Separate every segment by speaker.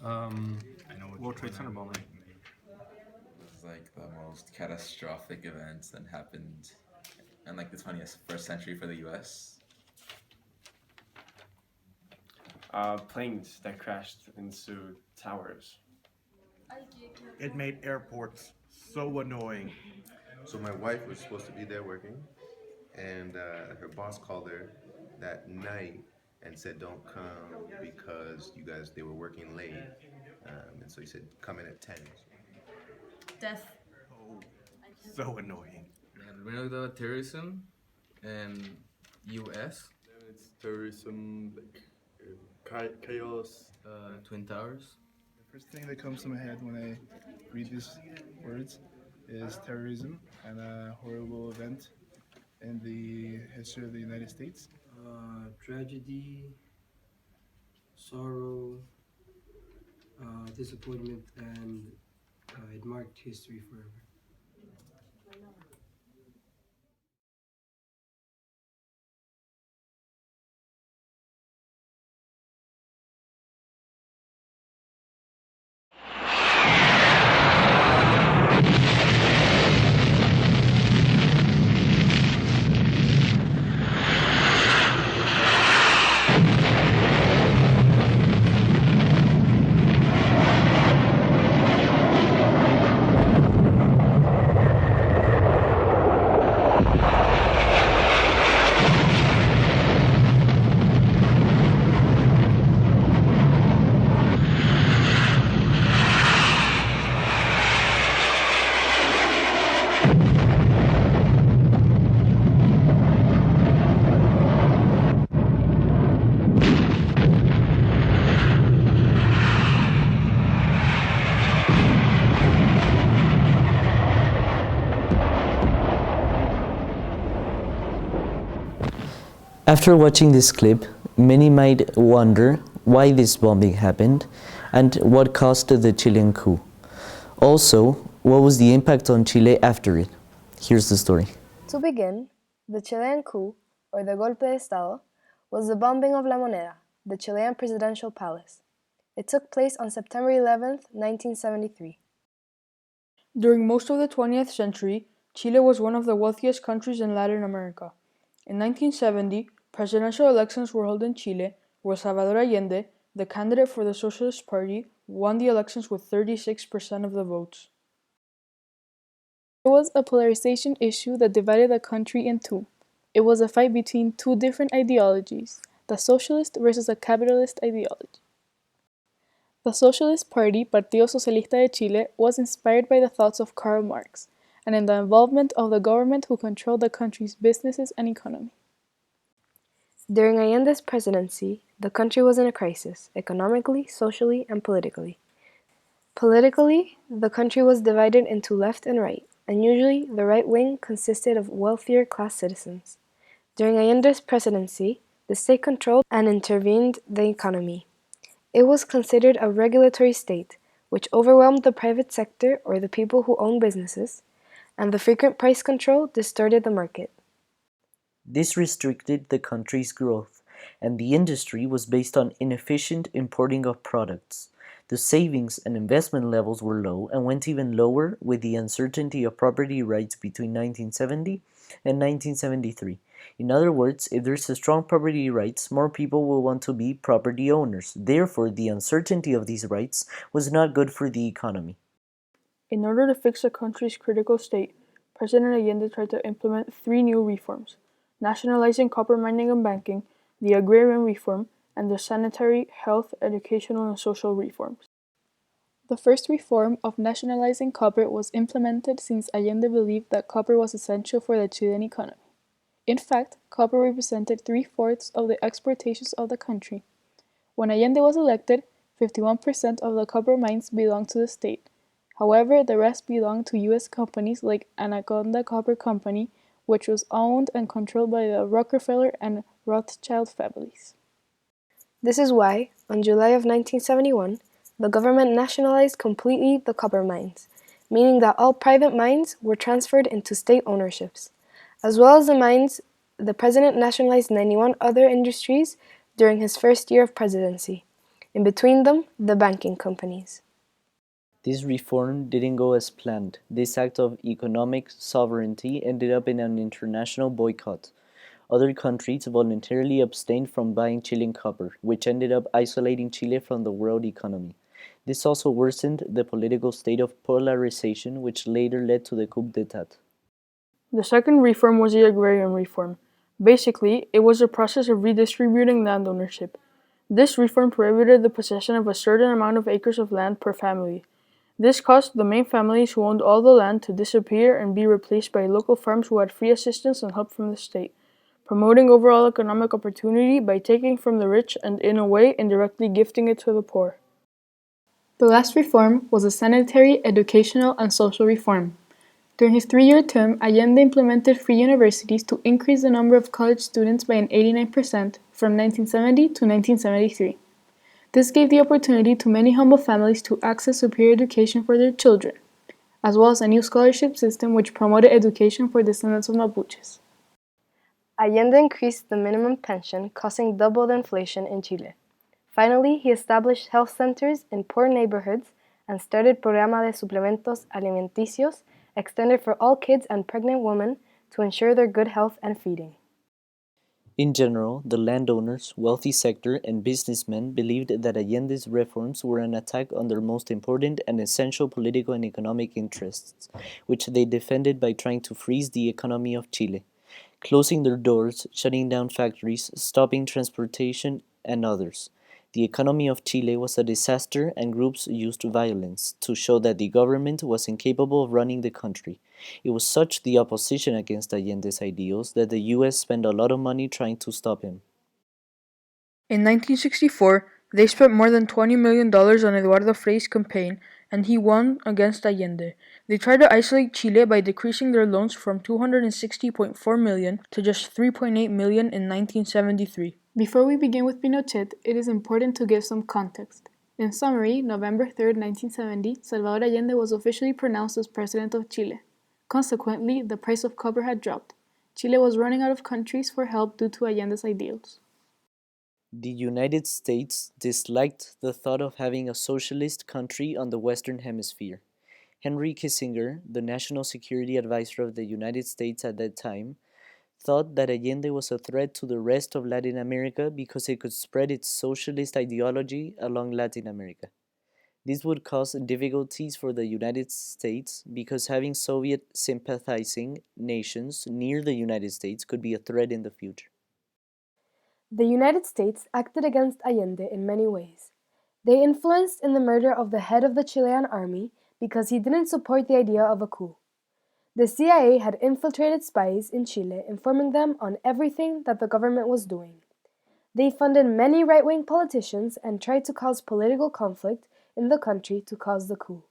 Speaker 1: I know
Speaker 2: World Trade Center bombing.
Speaker 3: It's like the most catastrophic events that happened in like the 21st century for the U.S.
Speaker 4: Planes that crashed into towers.
Speaker 2: It made airports so annoying.
Speaker 5: So my wife was supposed to be there working, and her boss called her that night and said, "Don't come because you guys they were working late." And so he said, "Come in at 10."
Speaker 6: Death.
Speaker 2: Oh, so annoying.
Speaker 1: The terrorism and U.S.
Speaker 7: It's terrorism, like chaos.
Speaker 1: Twin Towers.
Speaker 8: The first thing that comes to my head when I read these words is terrorism and a horrible event in the history of the United States.
Speaker 9: Tragedy, sorrow, disappointment, and it marked history forever.
Speaker 10: After watching this clip, many might wonder why this bombing happened and what caused the Chilean coup. Also, what was the impact on Chile after it? Here's the story.
Speaker 11: To begin, the Chilean coup, or the golpe de Estado, was the bombing of La Moneda, the Chilean presidential palace. It took place on September 11, 1973.
Speaker 6: During most of the 20th century, Chile was one of the wealthiest countries in Latin America. In 1970, presidential elections were held in Chile, where Salvador Allende, the candidate for the Socialist Party, won the elections with 36% of the votes.
Speaker 12: There was a polarization issue that divided the country in two. It was a fight between two different ideologies, the socialist versus the capitalist ideology. The Socialist Party, Partido Socialista de Chile, was inspired by the thoughts of Karl Marx, and in the involvement of the government who controlled the country's businesses and economy.
Speaker 11: During Allende's presidency, the country was in a crisis, economically, socially, and politically. Politically, the country was divided into left and right, and usually the right wing consisted of wealthier class citizens. During Allende's presidency, the state controlled and intervened the economy. It was considered a regulatory state, which overwhelmed the private sector or the people who own businesses, and the frequent price control distorted the market.
Speaker 10: This restricted the country's growth, and the industry was based on inefficient importing of products. The savings and investment levels were low and went even lower with the uncertainty of property rights between 1970 and 1973. In other words, if there's a strong property rights, more people will want to be property owners. Therefore, the uncertainty of these rights was not good for the economy.
Speaker 6: In order to fix the country's critical state, President Allende tried to implement three new reforms: nationalizing copper mining and banking, the agrarian reform, and the sanitary, health, educational, and social reforms.
Speaker 12: The first reform of nationalizing copper was implemented since Allende believed that copper was essential for the Chilean economy. In fact, copper represented 3/4 of the exportations of the country. When Allende was elected, 51% of the copper mines belonged to the state. However, the rest belonged to U.S. companies like Anaconda Copper Company, which was owned and controlled by the Rockefeller and Rothschild families.
Speaker 11: This is why, on July of 1971, the government nationalized completely the copper mines, meaning that all private mines were transferred into state ownerships. As well as the mines, the president nationalized 91 other industries during his first year of presidency. In between them, the banking companies.
Speaker 10: This reform didn't go as planned. This act of economic sovereignty ended up in an international boycott. Other countries voluntarily abstained from buying Chilean copper, which ended up isolating Chile from the world economy. This also worsened the political state of polarization, which later led to the coup d'etat.
Speaker 6: The second reform was the agrarian reform. Basically, it was a process of redistributing land ownership. This reform prohibited the possession of a certain amount of acres of land per family. This caused the main families who owned all the land to disappear and be replaced by local farms who had free assistance and help from the state, promoting overall economic opportunity by taking from the rich and, in a way, indirectly gifting it to the poor.
Speaker 12: The last reform was a sanitary, educational, and social reform. During his 3-year term, Allende implemented free universities to increase the number of college students by an 89% from 1970 to 1973. This gave the opportunity to many humble families to access superior education for their children, as well as a new scholarship system which promoted education for descendants of Mapuches.
Speaker 11: Allende increased the minimum pension, causing double the inflation in Chile. Finally, he established health centers in poor neighborhoods and started Programa de Suplementos Alimenticios, extended for all kids and pregnant women to ensure their good health and feeding.
Speaker 10: In general, the landowners, wealthy sector, and businessmen believed that Allende's reforms were an attack on their most important and essential political and economic interests, which they defended by trying to freeze the economy of Chile, closing their doors, shutting down factories, stopping transportation, and others. The economy of Chile was a disaster, and groups used violence to show that the government was incapable of running the country. It was such the opposition against Allende's ideals that the US spent a lot of money trying to stop him.
Speaker 6: In 1964, they spent more than $20 million on Eduardo Frei's campaign, and he won against Allende. They tried to isolate Chile by decreasing their loans from $260.4 million to just $3.8 million in 1973.
Speaker 12: Before we begin with Pinochet, it is important to give some context. In summary, November 3, 1970, Salvador Allende was officially pronounced as President of Chile. Consequently, the price of copper had dropped. Chile was running out of countries for help due to Allende's ideals.
Speaker 10: The United States disliked the thought of having a socialist country on the Western Hemisphere. Henry Kissinger, the National Security Advisor of the United States at that time, thought that Allende was a threat to the rest of Latin America because it could spread its socialist ideology along Latin America. This would cause difficulties for the United States because having Soviet sympathizing nations near the United States could be a threat in the future.
Speaker 11: The United States acted against Allende in many ways. They influenced in the murder of the head of the Chilean army because he didn't support the idea of a coup. The CIA had infiltrated spies in Chile, informing them on everything that the government was doing. They funded many right-wing politicians and tried to cause political conflict in the country to cause the coup.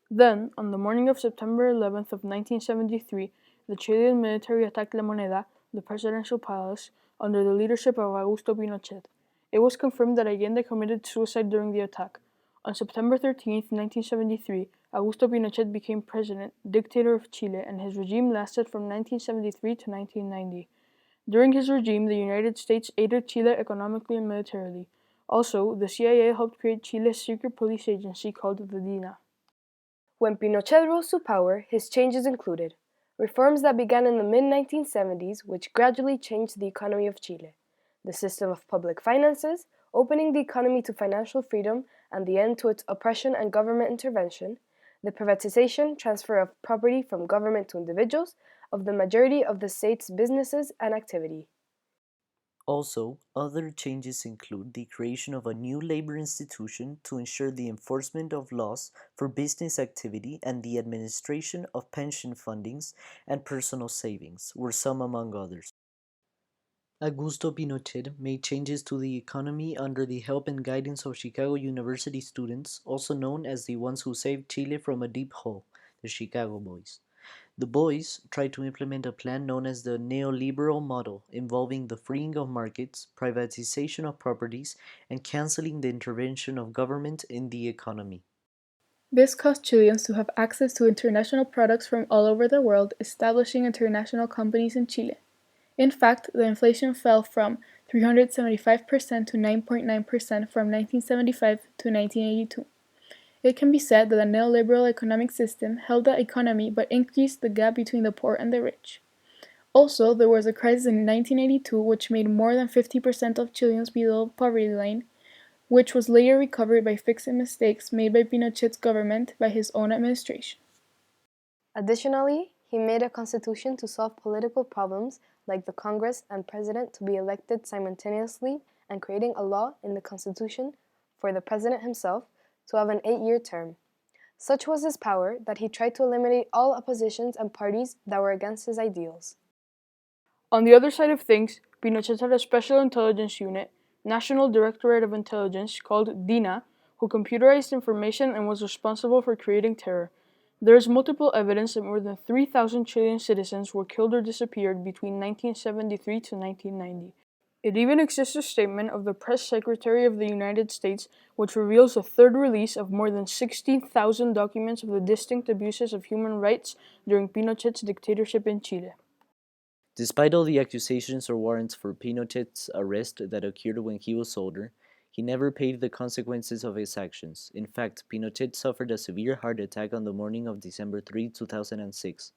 Speaker 6: Then, on the morning of September 11th of 1973, the Chilean military attacked La Moneda, the presidential palace, under the leadership of Augusto Pinochet. It was confirmed that Allende committed suicide during the attack. On September 13th, 1973, Augusto Pinochet became president, dictator of Chile, and his regime lasted from 1973 to 1990. During his regime, the United States aided Chile economically and militarily. Also, the CIA helped create Chile's secret police agency called the DINA.
Speaker 11: When Pinochet rose to power, his changes included reforms that began in the mid-1970s, which gradually changed the economy of Chile, the system of public finances, opening the economy to financial freedom and the end to its oppression and government intervention, the privatization, transfer of property from government to individuals, of the majority of the state's businesses and activity.
Speaker 10: Also, other changes include the creation of a new labor institution to ensure the enforcement of laws for business activity and the administration of pension fundings and personal savings, were some among others. Augusto Pinochet made changes to the economy under the help and guidance of Chicago University students, also known as the ones who saved Chile from a deep hole, the Chicago Boys. The boys tried to implement a plan known as the neoliberal model, involving the freeing of markets, privatization of properties, and canceling the intervention of government in the economy.
Speaker 12: This caused Chileans to have access to international products from all over the world, establishing international companies in Chile. In fact, the inflation fell from 375% to 9.9% from 1975 to 1982. It can be said that the neoliberal economic system held the economy but increased the gap between the poor and the rich. Also, there was a crisis in 1982 which made more than 50% of Chileans below the poverty line, which was later recovered by fixing mistakes made by Pinochet's government by his own administration.
Speaker 11: Additionally, he made a constitution to solve political problems like the Congress and President to be elected simultaneously and creating a law in the constitution for the President himself to have an 8-year term. Such was his power that he tried to eliminate all oppositions and parties that were against his ideals.
Speaker 6: On the other side of things, Pinochet had a special intelligence unit, National Directorate of Intelligence, called DINA, who computerized information and was responsible for creating terror. There is multiple evidence that more than 3,000 Chilean citizens were killed or disappeared between 1973 to 1990. It even exists a statement of the Press Secretary of the United States which reveals a third release of more than 16,000 documents of the distinct abuses of human rights during Pinochet's dictatorship in Chile.
Speaker 10: Despite all the accusations or warrants for Pinochet's arrest that occurred when he was older, he never paid the consequences of his actions. In fact, Pinochet suffered a severe heart attack on the morning of December 3, 2006.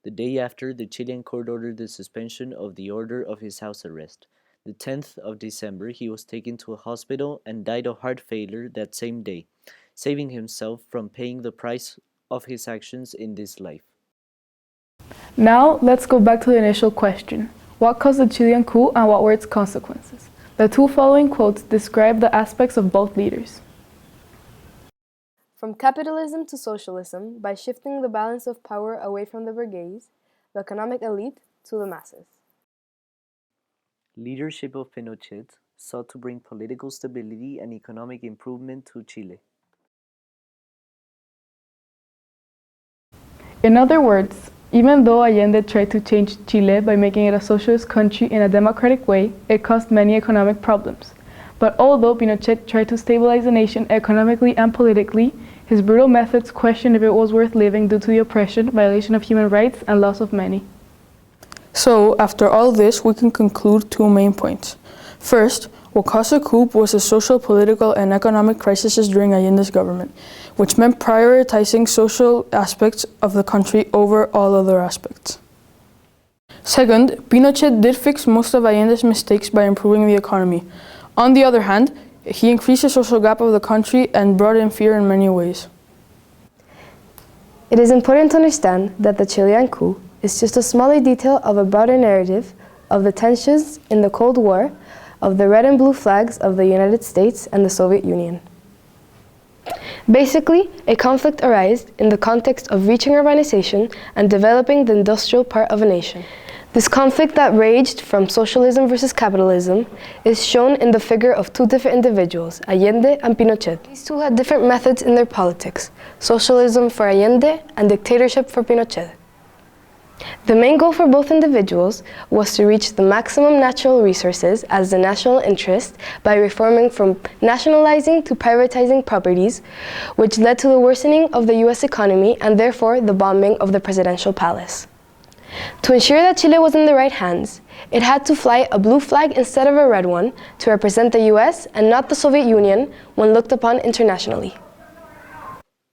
Speaker 10: The day after, the Chilean court ordered the suspension of the order of his house arrest. The 10th of December, he was taken to a hospital and died of heart failure that same day, saving himself from paying the price of his actions in this life.
Speaker 12: Now, let's go back to the initial question. What caused the Chilean coup and what were its consequences? The two following quotes describe the aspects of both leaders.
Speaker 11: From capitalism to socialism, by shifting the balance of power away from the bourgeois, the economic elite, to the masses.
Speaker 10: Leadership of Pinochet sought to bring political stability and economic improvement to Chile.
Speaker 12: In other words, even though Allende tried to change Chile by making it a socialist country in a democratic way, it caused many economic problems. But although Pinochet tried to stabilize the nation economically and politically, his brutal methods questioned if it was worth living due to the oppression, violation of human rights, and loss of many. So, after all this, we can conclude two main points. First, what caused the coup was the social, political, and economic crises during Allende's government, which meant prioritizing social aspects of the country over all other aspects. Second, Pinochet did fix most of Allende's mistakes by improving the economy. On the other hand, he increased the social gap of the country and brought in fear in many ways.
Speaker 11: It is important to understand that the Chilean coup is just a smaller detail of a broader narrative of the tensions in the Cold War, of the red and blue flags of the United States and the Soviet Union. Basically, a conflict arose in the context of reaching urbanization and developing the industrial part of a nation. This conflict that raged from socialism versus capitalism is shown in the figure of two different individuals, Allende and Pinochet. These two had different methods in their politics, socialism for Allende and dictatorship for Pinochet. The main goal for both individuals was to reach the maximum natural resources as the national interest by reforming from nationalizing to privatizing properties, which led to the worsening of the US economy and therefore the bombing of the presidential palace. To ensure that Chile was in the right hands, it had to fly a blue flag instead of a red one to represent the US and not the Soviet Union when looked upon internationally.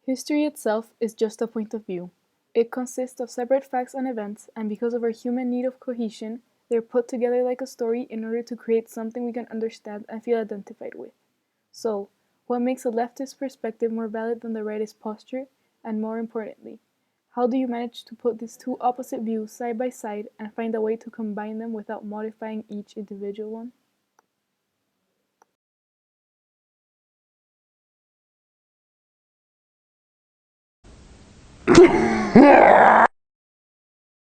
Speaker 12: History itself is just a point of view. It consists of separate facts and events, and because of our human need of cohesion, they're put together like a story in order to create something we can understand and feel identified with. So, what makes a leftist perspective more valid than the rightist posture? And more importantly, how do you manage to put these two opposite views side by side and find a way to combine them without modifying each individual one?